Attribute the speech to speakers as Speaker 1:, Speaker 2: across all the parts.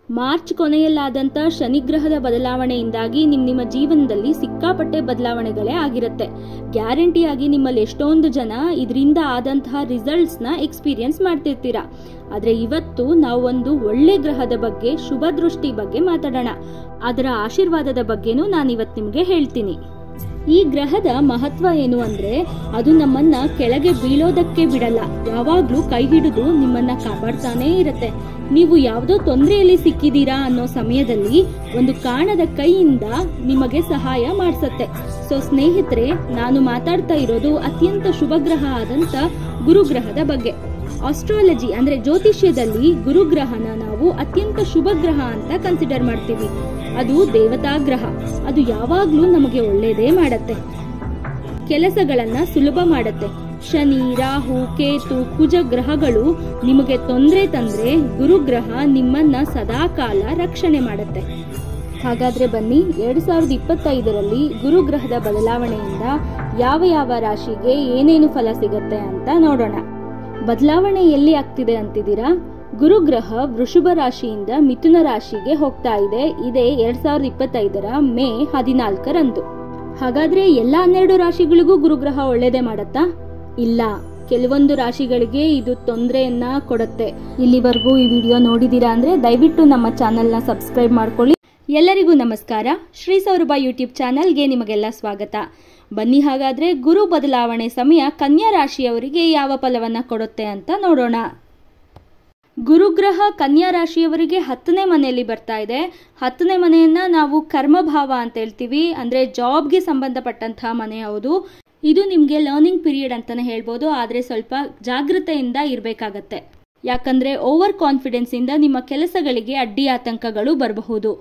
Speaker 1: March ಕೊನೆಯಲ್ಲಾದಂಥ ಶನಿಗ್ರಹದ ಬದಲಾವಣೆಯಿಂದಾಗಿ ನಿಮ್ಮ ಜೀವನದಲ್ಲಿ ಸಿಕ್ಕಾಪಟ್ಟೆ ಬದಲಾವಣೆಗಳೇ ಆಗಿರುತ್ತೆ. ಗ್ಯಾರಂಟಿಯಾಗಿ ನಿಮ್ಮಲ್ಲಿ ಎಷ್ಟೊಂದು ಜನ ಇದರಿಂದ ಆದಂತಹ ರಿಸಲ್ಟ್ಸ್ನ ಎಕ್ಸ್ಪೀರಿಯನ್ಸ್ ಮಾಡ್ತಿರ್ತೀರಾ. ಆದರೆ ಇವತ್ತು ನಾವು ಒಂದು ಒಳ್ಳೆ ಗ್ರಹದ ಬಗ್ಗೆ, ಶುಭ ದೃಷ್ಟಿ ಬಗ್ಗೆ ಮಾತಾಡೋಣ. ಅದರ ಆಶೀರ್ವಾದದ ಬಗ್ಗೆನೂ ನಾನಿವತ್ತು ನಿಮಗೆ ಹೇಳ್ತೀನಿ. ಈ ಗ್ರಹದ ಮಹತ್ವ ಏನು ಅಂದ್ರೆ, ಅದು ನಮ್ಮನ್ನ ಕೆಳಗೆ ಬೀಳೋದಕ್ಕೆ ಬಿಡಲ್ಲ, ಯಾವಾಗ್ಲೂ ಕೈ ಹಿಡಿದು ನಿಮ್ಮನ್ನ ಕಾಪಾಡ್ತಾನೇ ಇರುತ್ತೆ. ನೀವು ಯಾವುದೋ ತೊಂದರೆಯಲ್ಲಿ ಸಿಕ್ಕಿದ್ದೀರಾ ಅನ್ನೋ ಸಮಯದಲ್ಲಿ ಒಂದು ಕಾಣದ ಕೈಯಿಂದ ನಿಮಗೆ ಸಹಾಯ ಮಾಡಿಸುತ್ತೆ. ಸೊ ಸ್ನೇಹಿತರೆ, ನಾನು ಮಾತಾಡ್ತಾ ಇರೋದು ಅತ್ಯಂತ ಶುಭ ಗ್ರಹ ಆದಂತ ಗುರುಗ್ರಹದ ಬಗ್ಗೆ. ಆಸ್ಟ್ರಾಲಜಿ ಅಂದ್ರೆ ಜ್ಯೋತಿಷ್ಯದಲ್ಲಿ ಗುರುಗ್ರಹನ ನಾವು ಅತ್ಯಂತ ಶುಭ ಗ್ರಹ ಅಂತ ಕನ್ಸಿಡರ್ ಮಾಡ್ತೀವಿ. ಅದು ದೇವತಾ ಗ್ರಹ. ಅದು ಯಾವಾಗ್ಲೂ ನಮಗೆ ಒಳ್ಳೇದೇ ಮಾಡತ್ತೆ, ಕೆಲಸಗಳನ್ನ ಸುಲಭ ಮಾಡತ್ತೆ. ಶನಿ, ರಾಹು, ಕೇತು, ಕುಜ ಗ್ರಹಗಳು ನಿಮಗೆ ತೊಂದರೆ ತಂದ್ರೆ ಗುರುಗ್ರಹ ನಿಮ್ಮನ್ನ ಸದಾಕಾಲ ರಕ್ಷಣೆ ಮಾಡತ್ತೆ. ಹಾಗಾದ್ರೆ ಬನ್ನಿ, 2025ರಲ್ಲಿ ಗುರುಗ್ರಹದ ಬದಲಾವಣೆಯಿಂದ ಯಾವ ಯಾವ ರಾಶಿಗೆ ಏನೇನು ಫಲ ಸಿಗತ್ತೆ ಅಂತ ನೋಡೋಣ. ಬದಲಾವಣೆ ಎಲ್ಲಿ ಆಗ್ತಿದೆ ಅಂತಿದ್ದೀರಾ? ಗುರುಗ್ರಹ ವೃಷಭ ರಾಶಿಯಿಂದ ಮಿಥುನ ರಾಶಿಗೆ ಹೋಗ್ತಾ ಇದೆ. ಇದೇ 2025ರ ಮೇ 14ರಂದು. ಹಾಗಾದ್ರೆ ಎಲ್ಲ 12 ರಾಶಿಗಳಿಗೂ ಗುರುಗ್ರಹ ಒಳ್ಳೇದೇ ಮಾಡತ್ತಾ? ಇಲ್ಲ, ಕೆಲವೊಂದು ರಾಶಿಗಳಿಗೆ ಇದು ತೊಂದರೆಯನ್ನ ಕೊಡುತ್ತೆ. ಇಲ್ಲಿವರೆಗೂ ಈ ವಿಡಿಯೋ ನೋಡಿದೀರಾ ಅಂದ್ರೆ ದಯವಿಟ್ಟು ನಮ್ಮ ಚಾನೆಲ್ನ ಸಬ್ಸ್ಕ್ರೈಬ್ ಮಾಡ್ಕೊಳ್ಳಿ. ಎಲ್ಲರಿಗೂ ನಮಸ್ಕಾರ. ಶ್ರೀ ಸೌರಭ ಯೂಟ್ಯೂಬ್ ಚಾನೆಲ್ಗೆ ನಿಮಗೆಲ್ಲ ಸ್ವಾಗತ. ಬನ್ನಿ ಹಾಗಾದ್ರೆ ಗುರು ಬದಲಾವಣೆ ಸಮಯ ಕನ್ಯಾ ರಾಶಿಯವರಿಗೆ ಯಾವ ಫಲವನ್ನ ಕೊಡುತ್ತೆ ಅಂತ ನೋಡೋಣ. ಗುರುಗ್ರಹ ಕನ್ಯಾ ರಾಶಿಯವರಿಗೆ 10ನೇ ಮನೆಯಲ್ಲಿ ಬರ್ತಾ ಇದೆ. 10ನೇ ಮನೆಯನ್ನ ನಾವು ಕರ್ಮಭಾವ ಅಂತ ಹೇಳ್ತೀವಿ, ಅಂದ್ರೆ ಜಾಬ್ಗೆ ಸಂಬಂಧಪಟ್ಟಂತಹ ಮನೆ. ಹೌದು, ಇದು ನಿಮ್ಗೆ ಲರ್ನಿಂಗ್ ಪೀರಿಯಡ್ ಅಂತಾನೆ ಹೇಳ್ಬೋದು. ಆದ್ರೆ ಸ್ವಲ್ಪ ಜಾಗೃತೆಯಿಂದ ಇರಬೇಕಾಗತ್ತೆ. ಯಾಕಂದ್ರೆ ಓವರ್ ಕಾನ್ಫಿಡೆನ್ಸ್ ಇಂದ ನಿಮ್ಮ ಕೆಲಸಗಳಿಗೆ ಅಡ್ಡಿ ಆತಂಕಗಳು ಬರಬಹುದು.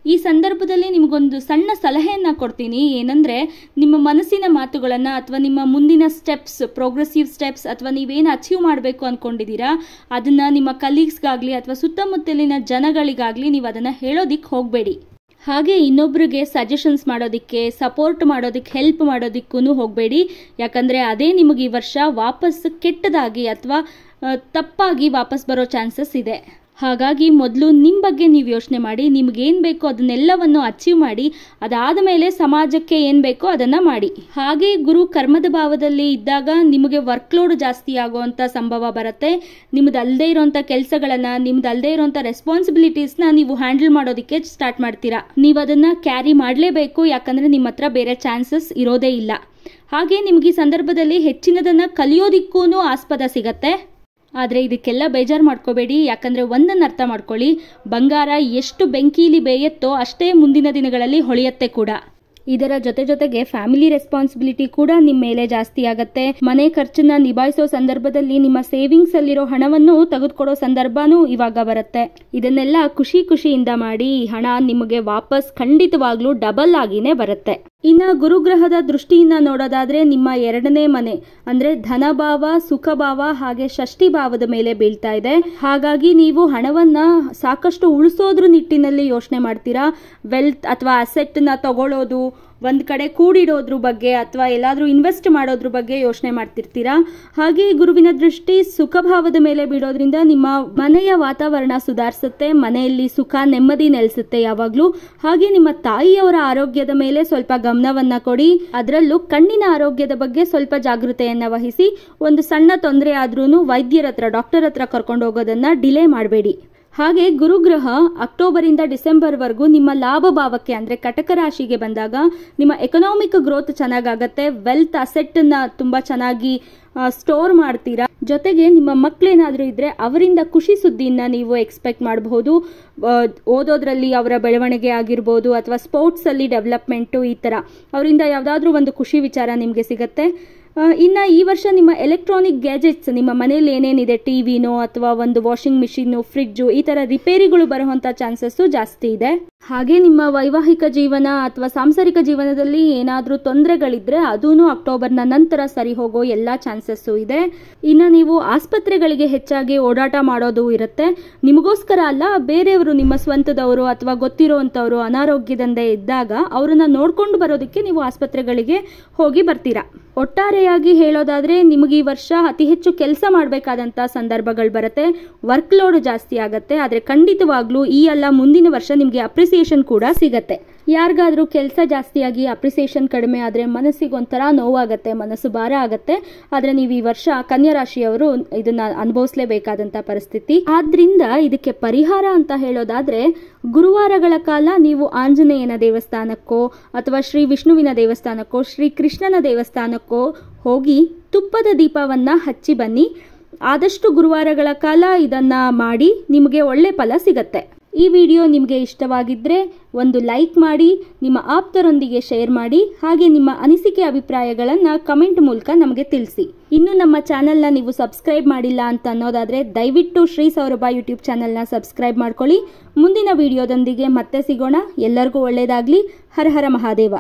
Speaker 1: ಈ ಸಂದರ್ಭದಲ್ಲಿ ನಿಮಗೊಂದು ಸಣ್ಣ ಸಲಹೆಯನ್ನ ಕೊಡ್ತೀನಿ. ಏನಂದ್ರೆ, ನಿಮ್ಮ ಮನಸ್ಸಿನ ಮಾತುಗಳನ್ನ ಅಥವಾ ನಿಮ್ಮ ಮುಂದಿನ ಸ್ಟೆಪ್ಸ್, ಪ್ರೋಗ್ರೆಸಿವ್ ಸ್ಟೆಪ್ಸ್, ಅಥವಾ ನೀವೇನು ಅಚೀವ್ ಮಾಡಬೇಕು ಅನ್ಕೊಂಡಿದ್ದೀರಾ ಅದನ್ನ ನಿಮ್ಮ ಕಲೀಗ್ಸ್ಗಾಗ್ಲಿ ಅಥವಾ ಸುತ್ತಮುತ್ತಲಿನ ಜನಗಳಿಗಾಗ್ಲಿ ನೀವು ಅದನ್ನ ಹೇಳೋದಿಕ್ ಹೋಗ್ಬೇಡಿ. ಹಾಗೆ ಇನ್ನೊಬ್ರಿಗೆ ಸಜೆಷನ್ಸ್ ಮಾಡೋದಿಕ್ಕೆ, ಸಪೋರ್ಟ್ ಮಾಡೋದಿಕ್ಕೆ, ಹೆಲ್ಪ್ ಮಾಡೋದಿಕ್ಕೂ ಹೋಗಬೇಡಿ. ಯಾಕಂದ್ರೆ ಅದೇ ನಿಮಗೆ ಈ ವರ್ಷ ವಾಪಸ್ ಕೆಟ್ಟದಾಗಿ ಅಥವಾ ತಪ್ಪಾಗಿ ವಾಪಸ್ ಬರೋ ಚಾನ್ಸಸ್ ಇದೆ. ಹಾಗಾಗಿ ಮೊದಲು ನಿಮ್ಮ ಬಗ್ಗೆ ನೀವು ಯೋಚನೆ ಮಾಡಿ, ನಿಮ್ಗೇನು ಬೇಕೋ ಅದನ್ನೆಲ್ಲವನ್ನು ಅಚೀವ್ ಮಾಡಿ, ಅದಾದ ಮೇಲೆ ಸಮಾಜಕ್ಕೆ ಏನು ಬೇಕೋ ಅದನ್ನ ಮಾಡಿ. ಹಾಗೆ ಗುರು ಕರ್ಮದ ಭಾವದಲ್ಲಿ ಇದ್ದಾಗ ನಿಮಗೆ ವರ್ಕ್ಲೋಡ್ ಜಾಸ್ತಿ ಆಗುವಂತ ಸಂಭವ ಬರುತ್ತೆ. ನಿಮ್ದಲ್ಲದೆ ಇರುವಂತ ಕೆಲಸಗಳನ್ನ, ನಿಮ್ದಲ್ಲದೆ ಇರುವಂತ ರೆಸ್ಪಾನ್ಸಿಬಿಲಿಟೀಸ್ನ ನೀವು ಹ್ಯಾಂಡಲ್ ಮಾಡೋದಕ್ಕೆ ಸ್ಟಾರ್ಟ್ ಮಾಡ್ತೀರಾ. ನೀವು ಅದನ್ನ ಕ್ಯಾರಿ ಮಾಡಲೇಬೇಕು, ಯಾಕಂದ್ರೆ ನಿಮ್ಮ ಹತ್ರ ಬೇರೆ ಚಾನ್ಸಸ್ ಇರೋದೇ ಇಲ್ಲ. ಹಾಗೆ ನಿಮ್ಗೆ ಈ ಸಂದರ್ಭದಲ್ಲಿ ಹೆಚ್ಚಿನದನ್ನ ಕಲಿಯೋದಿಕ್ಕೂ ಆಸ್ಪದ ಸಿಗತ್ತೆ. ಆದರೆ ಇದಕ್ಕೆಲ್ಲ ಬೇಜಾರು ಮಾಡ್ಕೋಬೇಡಿ. ಯಾಕಂದರೆ ಒಂದನ್ನು ಅರ್ಥ ಮಾಡ್ಕೊಳ್ಳಿ, ಬಂಗಾರ ಎಷ್ಟು ಬೆಂಕಿಲಿ ಬೇಯತ್ತೋ ಅಷ್ಟೇ ಮುಂದಿನ ದಿನಗಳಲ್ಲಿ ಹೊಳೆಯತ್ತೆ ಕೂಡ. ಇದರ ಜೊತೆಗೆ ಫ್ಯಾಮಿಲಿ ರೆಸ್ಪಾನ್ಸಿಬಿಲಿಟಿ ಕೂಡ ನಿಮ್ಮ ಮೇಲೆ ಜಾಸ್ತಿ ಆಗತ್ತೆ. ಮನೆ ಖರ್ಚನ್ನ ನಿಭಾಯಿಸೋ ಸಂದರ್ಭದಲ್ಲಿ ನಿಮ್ಮ ಸೇವಿಂಗ್ಸ್ ಅಲ್ಲಿರೋ ಹಣವನ್ನು ತೆಗೆದುಕೊಡೋ ಸಂದರ್ಭನೂ ಇವಾಗ ಬರುತ್ತೆ. ಇದನ್ನೆಲ್ಲ ಖುಷಿಯಿಂದ ಮಾಡಿ. ಈ ಹಣ ನಿಮಗೆ ವಾಪಸ್ ಖಂಡಿತವಾಗ್ಲೂ ಡಬಲ್ ಆಗಿನೇ ಬರುತ್ತೆ. ಇನ್ನ ಗುರುಗ್ರಹದ ದೃಷ್ಟಿಯಿಂದ ನೋಡೋದಾದ್ರೆ ನಿಮ್ಮ 2ನೇ ಮನೆ ಅಂದ್ರೆ ಧನಭಾವ, ಸುಖಭಾವ ಹಾಗೆ ಷಷ್ಠಿ ಭಾವದ ಮೇಲೆ ಬೀಳ್ತಾ ಇದೆ. ಹಾಗಾಗಿ ನೀವು ಹಣವನ್ನ ಸಾಕಷ್ಟು ಉಳಿಸೋದ್ರ ನಿಟ್ಟಿನಲ್ಲಿ ಯೋಚನೆ ಮಾಡ್ತೀರಾ. ವೆಲ್ತ್ ಅಥವಾ ಅಸೆಟ್ ನ ತಗೊಳ್ಳೋದು, ಒಂದ್ ಕಡೆ ಕೂಡಿಡೋದ್ರ ಬಗ್ಗೆ ಅಥವಾ ಎಲ್ಲಾದ್ರೂ ಇನ್ವೆಸ್ಟ್ ಮಾಡೋದ್ರ ಬಗ್ಗೆ ಯೋಚನೆ ಮಾಡ್ತಿರ್ತೀರಾ. ಹಾಗೆ ಗುರುವಿನ ದೃಷ್ಟಿ ಸುಖಭಾವದ ಮೇಲೆ ಬೀಳೋದ್ರಿಂದ ನಿಮ್ಮ ಮನೆಯ ವಾತಾವರಣ ಸುಧಾರಿಸುತ್ತೆ, ಮನೆಯಲ್ಲಿ ಸುಖ ನೆಮ್ಮದಿ ನೆಲೆಸುತ್ತೆ ಯಾವಾಗ್ಲೂ. ಹಾಗೆ ನಿಮ್ಮ ತಾಯಿಯವರ ಆರೋಗ್ಯದ ಮೇಲೆ ಸ್ವಲ್ಪ ಗಮನವನ್ನ ಕೊಡಿ. ಅದರಲ್ಲೂ ಕಣ್ಣಿನ ಆರೋಗ್ಯದ ಬಗ್ಗೆ ಸ್ವಲ್ಪ ಜಾಗೃತೆಯನ್ನ ವಹಿಸಿ. ಒಂದು ಸಣ್ಣ ತೊಂದರೆ ಆದ್ರೂ ವೈದ್ಯರ ಹತ್ರ, ಡಾಕ್ಟರ್ ಹತ್ರ ಕರ್ಕೊಂಡು ಹೋಗೋದನ್ನ ಡಿಲೇ ಮಾಡಬೇಡಿ. ಹಾಗೆ ಗುರುಗ್ರಹ ಅಕ್ಟೋಬರಿಂದ ಡಿಸೆಂಬರ್ವರೆಗೂ ನಿಮ್ಮ ಲಾಭ ಭಾವಕ್ಕೆ ಅಂದ್ರೆ ಕಟಕ ರಾಶಿಗೆ ಬಂದಾಗ ನಿಮ್ಮ ಎಕನಾಮಿಕ್ ಗ್ರೋತ್ ಚೆನ್ನಾಗಾಗತ್ತೆ. ವೆಲ್ತ್ ಅಸೆಟ್ ನ ತುಂಬಾ ಚೆನ್ನಾಗಿ ಸ್ಟೋರ್ ಮಾಡ್ತೀರಾ. ಜೊತೆಗೆ ನಿಮ್ಮ ಮಕ್ಕಳೇನಾದ್ರೂ ಇದ್ರೆ ಅವರಿಂದ ಖುಷಿ ಸುದ್ದಿಯನ್ನ ನೀವು ಎಕ್ಸ್ಪೆಕ್ಟ್ ಮಾಡಬಹುದು. ಓದೋದ್ರಲ್ಲಿ ಅವರ ಬೆಳವಣಿಗೆ ಆಗಿರ್ಬೋದು ಅಥವಾ ಸ್ಪೋರ್ಟ್ಸ್ ಅಲ್ಲಿ ಡೆವಲಪ್ಮೆಂಟು, ಈ ತರ ಅವರಿಂದ ಯಾವ್ದಾದ್ರೂ ಒಂದು ಖುಷಿ ವಿಚಾರ ನಿಮ್ಗೆ ಸಿಗತ್ತೆ. ಇನ್ನ ಈ ವರ್ಷ ನಿಮ್ಮ ಎಲೆಕ್ಟ್ರಾನಿಕ್ ಗ್ಯಾಜೆಟ್ಸ್, ನಿಮ್ಮ ಮನೇಲಿ ಏನೇನಿದೆ, ಟಿವಿನೋ ಅಥವಾ ಒಂದು ವಾಷಿಂಗ್ ಮಿಷಿನ್, ಫ್ರಿಡ್ಜು, ಈ ತರ ರಿಪೇರಿಗಳು ಬರುವಂತ ಚಾನ್ಸಸ್ ಜಾಸ್ತಿ ಇದೆ. ಹಾಗೆ ನಿಮ್ಮ ವೈವಾಹಿಕ ಜೀವನ ಅಥವಾ ಸಾಂಸಾರಿಕ ಜೀವನದಲ್ಲಿ ಏನಾದ್ರೂ ತೊಂದರೆಗಳಿದ್ರೆ ಅದೂ ಅಕ್ಟೋಬರ್ನ ನಂತರ ಸರಿ ಹೋಗೋ ಎಲ್ಲಾ ಚಾನ್ಸಸ್ ಚಾನ್ಸಸ್ಸು ಇದೆ. ಇನ್ನು ನೀವು ಆಸ್ಪತ್ರೆಗಳಿಗೆ ಹೆಚ್ಚಾಗಿ ಓಡಾಟ ಮಾಡೋದು ಇರುತ್ತೆ. ನಿಮಗೋಸ್ಕರ ಅಲ್ಲ, ಬೇರೆಯವರು ನಿಮ್ಮ ಸ್ವಂತದವರು ಅಥವಾ ಗೊತ್ತಿರೋವಂಥವ್ರು ಅನಾರೋಗ್ಯದಿಂದ ಇದ್ದಾಗ ಅವರನ್ನ ನೋಡ್ಕೊಂಡು ಬರೋದಕ್ಕೆ ನೀವು ಆಸ್ಪತ್ರೆಗಳಿಗೆ ಹೋಗಿ ಬರ್ತೀರಾ. ಒಟ್ಟಾರೆಯಾಗಿ ಹೇಳೋದಾದ್ರೆ ನಿಮಗೆ ಈ ವರ್ಷ ಅತಿ ಹೆಚ್ಚು ಕೆಲಸ ಮಾಡಬೇಕಾದಂಥ ಸಂದರ್ಭಗಳು ಬರುತ್ತೆ. ವರ್ಕ್ ಲೋಡ್ ಜಾಸ್ತಿ ಆಗುತ್ತೆ. ಆದರೆ ಖಂಡಿತವಾಗ್ಲೂ ಈ ಅಲ್ಲ ಮುಂದಿನ ವರ್ಷ ನಿಮಗೆ ಅಪ್ರಿಸಿಯೇಷನ್ ಕೂಡ ಸಿಗತ್ತೆ. ಯಾರಿಗಾದ್ರೂ ಕೆಲಸ ಜಾಸ್ತಿಯಾಗಿ ಅಪ್ರಿಸಿಯೇಷನ್ ಕಡಿಮೆ ಆದರೆ ಮನಸ್ಸಿಗೆ ಒಂಥರ ನೋವಾಗುತ್ತೆ, ಮನಸ್ಸು ಭಾರ ಆಗುತ್ತೆ. ಆದರೆ ನೀವು ಈ ವರ್ಷ ಕನ್ಯಾ ರಾಶಿಯವರು ಇದನ್ನ ಅನುಭವಿಸಲೇಬೇಕಾದಂಥ ಪರಿಸ್ಥಿತಿ. ಆದ್ರಿಂದ ಇದಕ್ಕೆ ಪರಿಹಾರ ಅಂತ ಹೇಳೋದಾದ್ರೆ ಗುರುವಾರಗಳ ಕಾಲ ನೀವು ಆಂಜನೇಯನ ದೇವಸ್ಥಾನಕ್ಕೋ ಅಥವಾ ಶ್ರೀ ವಿಷ್ಣುವಿನ ದೇವಸ್ಥಾನಕ್ಕೋ ಶ್ರೀ ಕೃಷ್ಣನ ದೇವಸ್ಥಾನಕ್ಕೋ ಹೋಗಿ ತುಪ್ಪದ ದೀಪವನ್ನ ಹಚ್ಚಿ ಬನ್ನಿ. ಆದಷ್ಟು ಗುರುವಾರಗಳ ಕಾಲ ಇದನ್ನ ಮಾಡಿ, ನಿಮಗೆ ಒಳ್ಳೆ ಫಲ ಸಿಗತ್ತೆ. ಈ ವಿಡಿಯೋ ನಿಮಗೆ ಇಷ್ಟವಾಗಿದ್ದರೆ ಒಂದು ಲೈಕ್ ಮಾಡಿ, ನಿಮ್ಮ ಆಪ್ತರೊಂದಿಗೆ ಶೇರ್ ಮಾಡಿ, ಹಾಗೆ ನಿಮ್ಮ ಅನಿಸಿಕೆ ಅಭಿಪ್ರಾಯಗಳನ್ನು ಕಮೆಂಟ್ ಮೂಲಕ ನಮಗೆ ತಿಳಿಸಿ. ಇನ್ನು ನಮ್ಮ ಚಾನೆಲ್ನ ನೀವು ಸಬ್ಸ್ಕ್ರೈಬ್ ಮಾಡಿಲ್ಲ ಅಂತ ಅನ್ನೋದಾದರೆ ದಯವಿಟ್ಟು ಶ್ರೀ ಸೌರಭ ಯೂಟ್ಯೂಬ್ ಚಾನೆಲ್ನ ಸಬ್ಸ್ಕ್ರೈಬ್ ಮಾಡ್ಕೊಳ್ಳಿ. ಮುಂದಿನ ವಿಡಿಯೋದೊಂದಿಗೆ ಮತ್ತೆ ಸಿಗೋಣ. ಎಲ್ಲರಿಗೂ ಒಳ್ಳೆಯದಾಗಲಿ. ಹರ ಹರ ಮಹಾದೇವ.